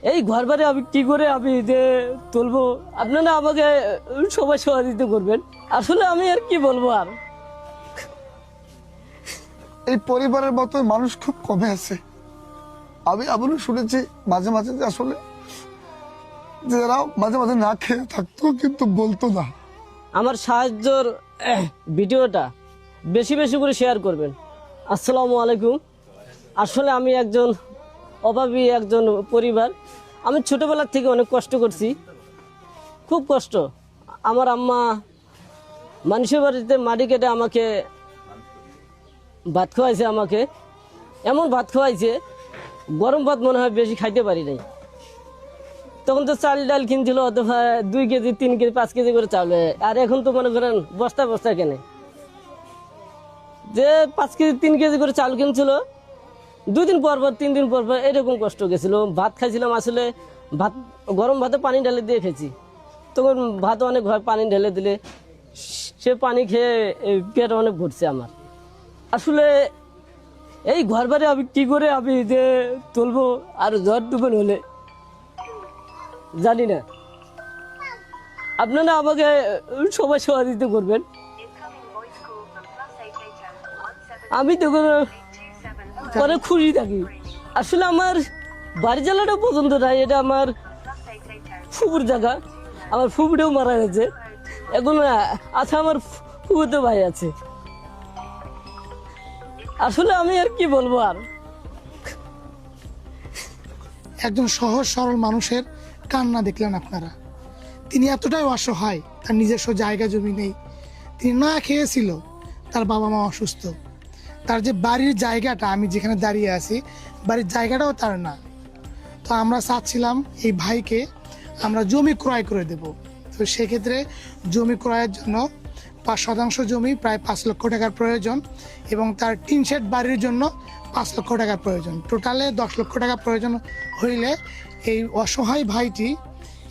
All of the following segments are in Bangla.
এই ঘর বাড়ি আমি কি করে আমি যে তুলবো, আপনারা আমাকে সবাই সহযোগিতা করবেন। আসলে আমি আর কি বলবো আর। এই পরিবারের মতো মানুষ খুব কমে আছে। আমি এমনও শুনেছি মাঝে মাঝে যে আসলে যারা মাঝে মাঝে না খেয়ে থাকতো কিন্তু বলতো না। আমার সাহায্যর ভিডিওটা বেশি বেশি করে শেয়ার করবেন। আসসালামু আলাইকুম। আসলে আমি একজন অভাবী একজন পরিবার। আমি ছোটোবেলার থেকে অনেক কষ্ট করছি, খুব কষ্ট। আমার আম্মা মানুষের বাড়িতে মাটি কেটে আমাকে ভাত খাওয়াইছে, আমাকে এমন ভাত খাওয়াইছে, গরম ভাত মনে হয় বেশি খাইতে পারি নাই। তখন তো চাল ডাল কিনছিল অথবা 2 কেজি 3 কেজি 5 কেজি করে চাল, আর এখন তো মনে করেন বস্তা বস্তা কেনে। যে 5 কেজি 3 কেজি করে চাল কিনছিল, 2 দিন পর পর 3 দিন পর পর এরকম কষ্ট গেছিল। ভাত খাইছিলাম আসলে, ভাত গরম ভাতে পানি ঢেলে দিয়ে খেয়েছি। তখন ভাত অনেক হয়, পানি ঢেলে দিলে সে পানি খেয়ে পেট অনেক ভরছে আমার। আসলে এই ঘর বাড়ি আমি কি করে আমি যে তুলবো, আর ঝড় তুফান হলে জানি না। আপনারা আমাকে সবাই সহযোগিতা করবেন। আমি তো অনেক খুশি থাকি। আসলে আমার বাড়ি জেলাটা পছন্দ নাই, এটা আমার ফুপুর জায়গা। আমার ফুপুটাও মারা গেছে, এখন আছে আমার ফুপুতে ভাই আছে। আসলে আমি আর কি বলবো আর। একজন সহজ সরল মানুষের কান্না দেখলেন আপনারা। তিনি এতটাই অসহায়, তার নিজস্ব জায়গা জমি নেই, তিনি না খেয়েছিল, তার বাবা মা অসুস্থ, তার যে বাড়ির জায়গাটা, আমি যেখানে দাঁড়িয়ে আছি বাড়ির জায়গাটাও তার না। তো আমরা চাচ্ছিলাম এই ভাইকে আমরা জমি ক্রয় করে দেব। তো সেক্ষেত্রে জমি ক্রয়ের জন্য 5% জমি প্রায় 5 লক্ষ টাকার প্রয়োজন, এবং তার টিন শেড বাড়ির জন্য 5 লক্ষ টাকার প্রয়োজন। টোটালে 10 লক্ষ টাকা প্রয়োজন হইলে এই অসহায় ভাইটি,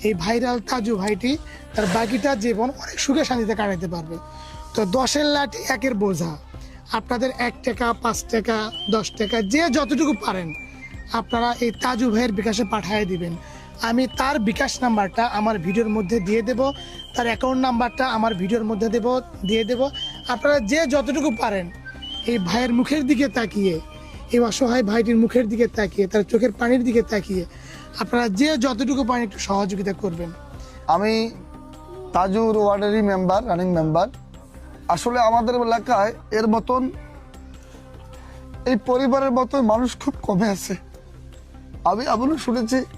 এই ভাইরাল তাজু ভাইটি তার বাকিটা জীবন অনেক সুখে শান্তিতে কাটাতে পারবে। তো 10-এর লাঠি 1-এর বোঝা। আপনাদের 1 টাকা 5 টাকা 10 টাকা যে যতটুকু পারেন আপনারা এই তাজু ভাইয়ের বিকাশে পাঠিয়ে দিবেন। আমি তার বিকাশ নাম্বারটা আমার ভিডিওর মধ্যে দিয়ে দেব, তার অ্যাকাউন্ট নাম্বারটা আমার ভিডিওর মধ্যে দিয়ে দেব। আপনারা যে যতটুকু পারেন এই ভাইয়ের মুখের দিকে তাকিয়ে, এই অসহায় ভাইটির মুখের দিকে তাকিয়ে, তার চোখের পানির দিকে তাকিয়ে আপনারা যে যতটুকু পারেন একটু সহযোগিতা করবেন। আমি তাজুর ওয়ার্ডেরই মেম্বার, রানিং মেম্বার। আসলে আমাদের এলাকায় এর মতন, এই পরিবারের মতো মানুষ খুব কমে আছে। আমি এমনও শুনেছি